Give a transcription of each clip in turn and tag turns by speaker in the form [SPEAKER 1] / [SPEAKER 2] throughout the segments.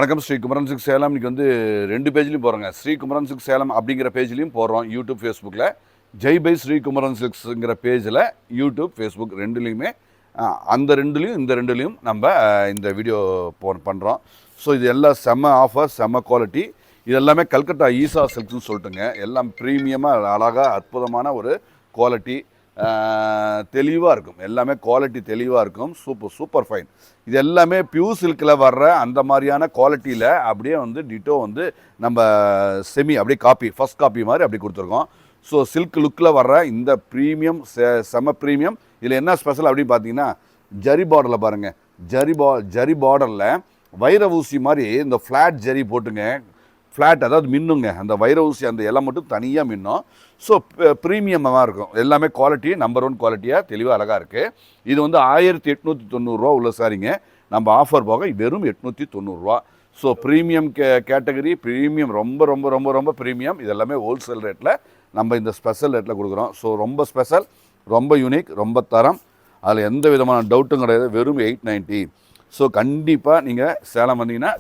[SPEAKER 1] வணக்கம். ஸ்ரீ குமரன் சில்க்ஸ் சேலம். இன்றைக்கி வந்து 2 பேஜ்லையும் போகிறோங்க. ஸ்ரீ குமரன் சில்க்ஸ் சேலம் அப்படிங்கிற பேஜ்லையும் போடுறோம் யூடியூப் ஃபேஸ்புக்கில். ஜெய் பை ஸ்ரீ குமரன் சில்க்ஸுங்கிற பேஜில் யூடியூப் ஃபேஸ்புக் ரெண்டுலேயுமே அந்த ரெண்டுலேயும் இந்த ரெண்டுலேயும் நம்ம இந்த வீடியோ பண்ணுறோம். ஸோ இது எல்லாம் செம்ம ஆஃபர், செம்ம குவாலிட்டி. இது எல்லாமே கல்கட்டா ஈசா சில்க்ஸ்னு சொல்லிட்டுங்க. எல்லாம் ப்ரீமியமாக அழகாக அற்புதமான ஒரு குவாலிட்டி, தெளிவாக இருக்கும். எல்லாமே குவாலிட்டி தெளிவாக இருக்கும். Super fine. இது எல்லாமே பியூர் சில்கில் வர்ற அந்த மாதிரியான குவாலிட்டியில் அப்படியே வந்து டிட்டோ வந்து நம்ம செமி அப்படியே காப்பி, ஃபஸ்ட் காப்பி மாதிரி அப்படி கொடுத்துருக்கோம். ஸோ சில்க் லுக்கில் வர்ற இந்த ப்ரீமியம் செம ப்ரீமியம். இதில் என்ன ஸ்பெஷல் அப்படின்னு பார்த்தீங்கன்னா, ஜரி பார்டரில் பாருங்கள். ஜரி பார்டரில் வைர ஊசி மாதிரி இந்த ஃப்ளாட் ஜரி போட்டுங்க. ஃப்ளாட் அதாவது மின்னுங்க. அந்த வைர ஊசி அந்த இலை மட்டும் தனியாக மின்னும். ஸோ ப்ரீமியமாக இருக்கும். எல்லாமே குவாலிட்டி நம்பர் 1 குவாலிட்டியாக தெளிவாக அழகாக இருக்குது. இது வந்து 1890 உள்ள சாரிங்க. நம்ம ஆஃபர் போக வெறும் 890. ஸோ ப்ரீமியம் கேட்டகரி, ப்ரீமியம் ரொம்ப ரொம்ப ரொம்ப ரொம்ப ப்ரீமியம். இது எல்லாமே ஹோல்சேல் ரேட்டில் நம்ம இந்த ஸ்பெஷல் ரேட்டில் கொடுக்குறோம். ஸோ ரொம்ப ஸ்பெஷல், ரொம்ப யூனிக், ரொம்ப தரம். அதில் எந்த விதமான டவுட்டும் கிடையாது. வெறும் 890. ஸோ கண்டிப்பாக நீங்கள் சேலம் வந்தீங்கன்னா,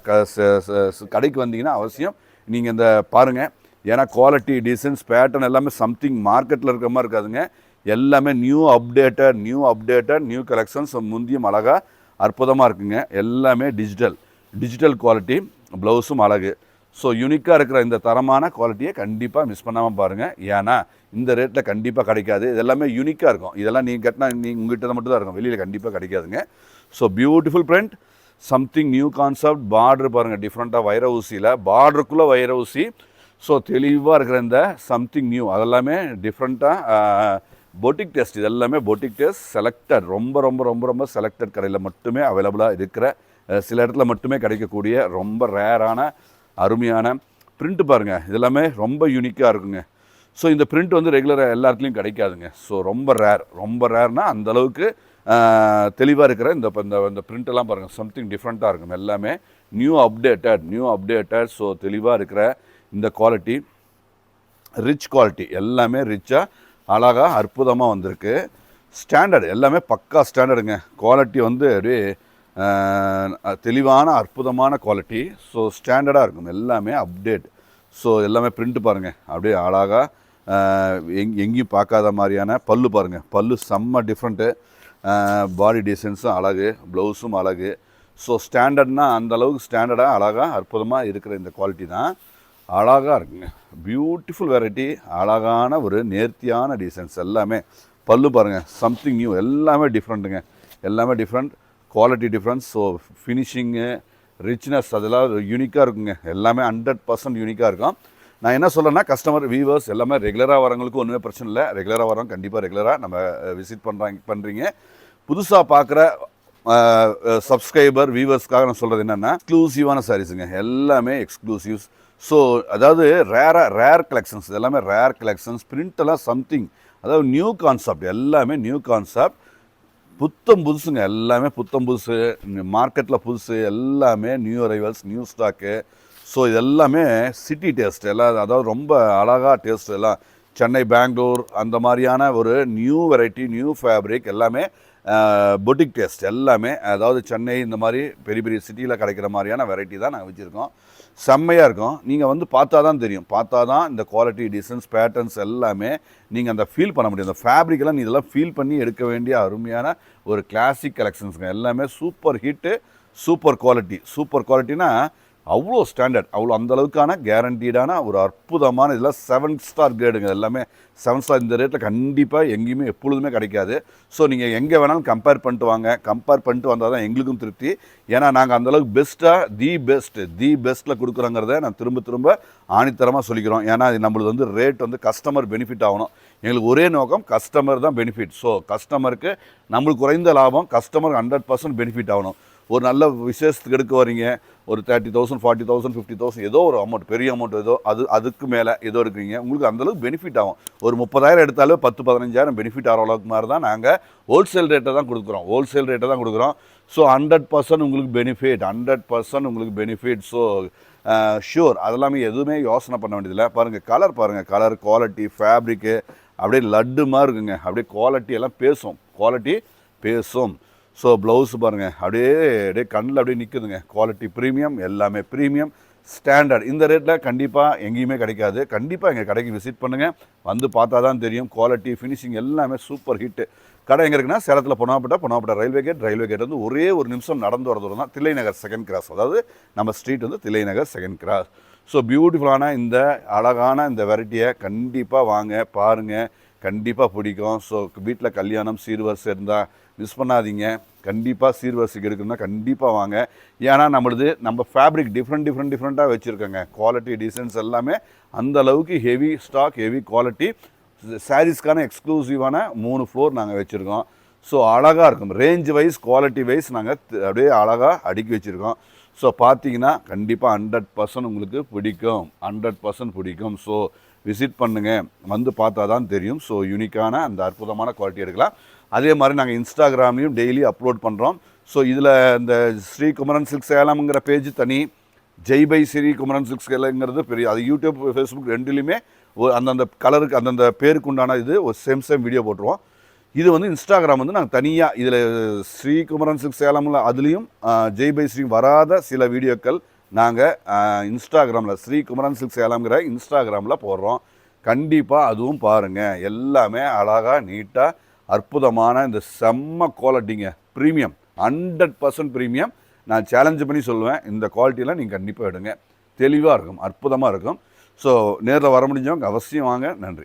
[SPEAKER 1] கடைக்கு வந்தீங்கன்னா அவசியம் நீங்கள் இந்த பாருங்கள். ஏன்னா குவாலிட்டி, டிசைன்ஸ், பேட்டர்ன் எல்லாமே சம்திங் மார்க்கெட்டில் இருக்கிற மாதிரி இருக்காதுங்க. எல்லாமே நியூ அப்டேட்டட் நியூ கலெக்ஷன்ஸ். முந்தியும் அழகாக அற்புதமாக இருக்குங்க. எல்லாமே டிஜிட்டல் குவாலிட்டி. ப்ளவுஸும் அழகு. ஸோ யூனிக்காக இருக்கிற இந்த தரமான குவாலிட்டியை கண்டிப்பாக மிஸ் பண்ணாமல் பாருங்கள். ஏன்னா இந்த ரேட்டில் கண்டிப்பாக கிடைக்காது. இது எல்லாமே யூனிக்காக இருக்கும். இதெல்லாம் நீங்கள் கட்டினா உங்கள்கிட்ட மட்டும் தான் இருக்கும், வெளியில் கண்டிப்பாக கிடைக்காதுங்க. So beautiful print, something new concept. Border பாருங்கள், டிஃப்ரெண்ட்டாக வைர ஊசியில் பார்டருக்குள்ளே வைர ஊசி. ஸோ தெளிவாக இருக்கிற இந்த சம்திங் நியூ அதெல்லாமே டிஃப்ரெண்ட்டாக பொட்டிக் டெஸ்ட். இது எல்லாமே பொட்டிக் டெஸ்ட் செலக்டட், ரொம்ப ரொம்ப ரொம்ப ரொம்ப செலக்டட் கடையில் மட்டுமே அவைலபிளாக இருக்கிற, சில இடத்துல மட்டுமே கிடைக்கக்கூடிய ரொம்ப ரேரான அருமையான பிரிண்ட் பாருங்கள். இது எல்லாமே ரொம்ப யூனிக்காக இருக்குங்க. ஸோ இந்த பிரிண்ட் வந்து ரெகுலராக எல்லா இடத்துலையும் கிடைக்காதுங்க. ஸோ ரொம்ப ரேர்னால் அந்தளவுக்கு தெளிவாக இருக்கிற இந்த பிரிண்டெல்லாம் பாருங்கள். சம்திங் டிஃப்ரெண்ட்டாக இருக்கும். எல்லாமே நியூ அப்டேட்டட். ஸோ தெளிவாக இருக்கிற இந்த குவாலிட்டி, ரிச் குவாலிட்டி, எல்லாமே ரிச்சாக அழகாக அற்புதமாக வந்திருக்கு. ஸ்டாண்டர்ட் எல்லாமே பக்கா ஸ்டாண்டர்டுங்க. குவாலிட்டி வந்து அப்படியே தெளிவான அற்புதமான குவாலிட்டி. ஸோ ஸ்டாண்டர்டாக இருக்கும். எல்லாமே அப்டேட். ஸோ எல்லாமே பிரிண்ட் பாருங்கள். அப்படியே அழகாக எங்கேயும் பார்க்காத மாதிரியான பல்லு பாருங்கள். பல்லு செம்ம டிஃப்ரெண்ட்டு. பாடி டிசைன்ஸும் அழகு, ப்ளவுஸும் அழகு. ஸோ ஸ்டாண்டர்ட்னால் அந்தளவுக்கு ஸ்டாண்டர்டாக அழகாக அற்புதமாக இருக்கிற இந்த குவாலிட்டி தான் அழகாக இருக்குங்க. பியூட்டிஃபுல் வெரைட்டி, அழகான ஒரு நேர்த்தியான டிசைன்ஸ். எல்லாமே பல்லு பாருங்கள். சம்திங் நியூ, எல்லாமே டிஃப்ரெண்ட்டுங்க. எல்லாமே different, quality difference. So finishing, richness அதெல்லாம் யூனிக்காக இருக்குங்க. எல்லாமே 100% யூனிக்காக இருக்கும். நான் என்ன சொல்கிறேன்னா, கஸ்டமர் வியூவர்ஸ் எல்லாமே ரெகுலராக வரவங்களுக்கு ஒன்றுமே பிரச்சனை இல்லை. ரெகுலராக வரோம், கண்டிப்பாக ரெகுலராக நம்ம விசிட் பண்ணுறீங்க. புதுசாக பார்க்குற சப்ஸ்கிரைபர் வியூவர்ஸ்க்காக நான் சொல்கிறது என்னென்னா, எக்ஸ்க்ளூசிவான சாரீஸுங்க. எல்லாமே எக்ஸ்க்ளூசிவ்ஸ். ஸோ அதாவது ரேர் கலெக்ஷன்ஸ். எல்லாமே ரேர் கலெக்ஷன்ஸ். பிரிண்டெல்லாம் சம்திங், அதாவது நியூ கான்செப்ட். எல்லாமே நியூ கான்செப்ட், புத்தம் புதுசுங்க. எல்லாமே புத்தம் புதுசு, மார்க்கெட்டில் புதுசு. எல்லாமே new arrivals, new stock. So இது எல்லாமே சிட்டி டேஸ்ட். எல்லாம் அதாவது ரொம்ப அழகாக டேஸ்ட். எல்லாம் சென்னை, பெங்களூர் அந்த மாதிரியான ஒரு நியூ வெரைட்டி, நியூ ஃபேப்ரிக். எல்லாமே பொட்டிக் டேஸ்ட். எல்லாமே அதாவது சென்னை இந்த மாதிரி பெரிய பெரிய சிட்டியில் கிடைக்கிற மாதிரியான வெரைட்டி தான் நாங்கள் வச்சுருக்கோம். செம்மையாக இருக்கும். நீங்கள் வந்து பார்த்தா தான் தெரியும். பார்த்தா தான் இந்த குவாலிட்டி, டிசைன்ஸ், பேட்டர்ன்ஸ் எல்லாமே நீங்கள் அந்த ஃபீல் பண்ண முடியும். அந்த ஃபேப்ரிக்கெல்லாம் நீ இதெல்லாம் ஃபீல் பண்ணி எடுக்க வேண்டிய அருமையான ஒரு கிளாசிக் கலெக்ஷன்ஸுங்க. எல்லாமே சூப்பர் ஹிட்டு, சூப்பர் குவாலிட்டினா அவ்வளோ ஸ்டாண்டர்ட், அவ்வளோ அந்தளவுக்கான கேரண்டீடான ஒரு அற்புதமான இதெல்லாம் 7 ஸ்டார் கிரேடுங்க. எல்லாமே 7 ஸ்டார். இந்த ரேட்டில் கண்டிப்பாக எங்கேயுமே எப்பொழுதுமே கிடைக்காது. ஸோ நீங்கள் எங்கே வேணாலும் கம்பேர் பண்ணிட்டு வந்தால் தான் எங்களுக்கும் திருப்தி. ஏன்னா நாங்கள் அந்தளவுக்கு பெஸ்ட்டாக தி பெஸ்ட்டில் கொடுக்குறோங்கிறத நான் திரும்ப ஆணித்தரமாக சொல்லிக்கிறோம். ஏன்னா இது நம்மளுக்கு வந்து ரேட் வந்து கஸ்டமர் பெனிஃபிட் ஆகணும். எங்களுக்கு ஒரே நோக்கம், கஸ்டமர் தான் பெனிஃபிட். ஸோ கஸ்டமருக்கு நம்மளுக்கு குறைந்த லாபம், கஸ்டமருக்கு 100% பெனிஃபிட் ஆகணும். ஒரு நல்ல விசேஷத்துக்கு எடுக்க வரீங்க, ஒரு 30,000 40,000 50,000 ஏதோ ஒரு அமௌண்ட், பெரிய அமௌண்ட் ஏதோ அதுக்கு மேலே ஏதோ இருக்கிறீங்க, உங்களுக்கு அந்தளவுக்கு பெனிஃபிட் ஆகும். ஒரு 30,000 எடுத்தாலே 10-15,000 பெனிஃபிட் ஆகிற அளவுக்கு மாதிரி தான் நாங்கள் ஹோல்சேல் ரேட்டை தான் கொடுக்குறோம். ஸோ 100% உங்களுக்கு பெனிஃபிட். ஸோ ஷூர், அதெல்லாமே எதுவுமே யோசனை பண்ண வேண்டியதில்லை. பாருங்கள், கலர் குவாலிட்டி, ஃபேப்ரிக்கு அப்படியே லட்டு மாதிரி இருக்குங்க. அப்படியே குவாலிட்டி எல்லாம் பேசும். ஸோ ப்ளவுஸ் பாருங்கள் அப்படியே அப்படியே கண்ணில் அப்படியே நிற்குதுங்க. குவாலிட்டி ப்ரீமியம், எல்லாமே ப்ரீமியம் ஸ்டாண்டர்ட். இந்த ரேட்டில் கண்டிப்பாக எங்கேயுமே கிடைக்காது. கண்டிப்பாக எங்கள் கடைக்கு விசிட் பண்ணுங்கள். வந்து பார்த்தா தான் தெரியும். குவாலிட்டி ஃபினிஷிங் எல்லாமே சூப்பர் ஹிட்டு. கடை எங்கே இருக்குன்னா சேலத்தில் பொன்னாப்பட்டா ரயில்வே கேட் வந்து ஒரே ஒரு நிமிஷம் நடந்து வர தூரம் தான். தில்லை நகர் செகண்ட் கிராஸ், அதாவது நம்ம ஸ்ட்ரீட் வந்து Thillai Nagar second cross. So பியூட்டிஃபுல்லான இந்த அழகான இந்த வெரைட்டியை கண்டிப்பாக வாங்க, பாருங்கள், கண்டிப்பாக பிடிக்கும். ஸோ வீட்டில் கல்யாணம் சீர்வரிசை இருந்தால் மிஸ் பண்ணாதீங்க. கண்டிப்பாக சீர்வரிசைக்கு எடுக்கணும்னா கண்டிப்பாக வாங்க. ஏன்னா நம்ம ஃபேப்ரிக் டிஃப்ரெண்ட்டாக வச்சுருக்கோங்க. குவாலிட்டி டிசைன்ஸ் எல்லாமே அந்த அளவுக்கு ஹெவி ஸ்டாக், ஹெவி குவாலிட்டி. சாரீஸ்க்கான எக்ஸ்க்ளூசிவான 3 ஃப்ளோர் நாங்கள் வச்சுருக்கோம். ஸோ அழகாக இருக்கும். ரேஞ்ச் வைஸ், குவாலிட்டி வைஸ் நாங்கள் அப்படியே அழகாக அடுக்கி வச்சுருக்கோம். ஸோ பார்த்தீங்கன்னா கண்டிப்பாக 100% உங்களுக்கு பிடிக்கும், 100% பிடிக்கும். ஸோ விசிட் பண்ணுங்கள், வந்து பார்த்தா தான் தெரியும். ஸோ யூனிக்கான அந்த அற்புதமான குவாலிட்டி எடுக்கலாம். அதே மாதிரி நாங்கள் இன்ஸ்டாகிராம்லையும் டெய்லி அப்லோட் பண்ணுறோம். ஸோ இதில் இந்த ஸ்ரீ குமரன் சில்க் சேலம்ங்கிற பேஜ் தனி, ஜெய் பை ஸ்ரீ குமரன் சில்க் சேலம்ங்கிறது பெரிய, அது யூடியூப் ஃபேஸ்புக் ரெண்டுலேயுமே அந்தந்த கலருக்கு அந்தந்த பேருக்கு உண்டான இது ஒரு சேம் வீடியோ போட்டுருவோம். இது வந்து இன்ஸ்டாகிராம் வந்து நாங்கள் தனியாக இதில் ஸ்ரீ குமரன் சில்க் சேலமில் அதுலேயும் ஜெய் பை ஸ்ரீ வராத சில வீடியோக்கள் நாங்கள் இன்ஸ்டாகிராமில் ஸ்ரீ குமரன் சில்க் சேலம்ங்கிற இன்ஸ்டாகிராமில் போடுறோம். கண்டிப்பாக அதுவும் பாருங்கள். எல்லாமே அழகாக நீட்டாக அற்புதமான இந்த செம்ம குவாலிட்டிங்க. Premium, 100% premium. நான் சேலஞ்சு பண்ணி சொல்லுவேன், இந்த குவாலிட்டியெலாம் நீங்கள் கண்டிப்பாக எடுங்க. தெளிவாக இருக்கும், அற்புதமாக இருக்கும். ஸோ நேரில் வர முடிஞ்சவங்க அவசியம் வாங்க. நன்றி.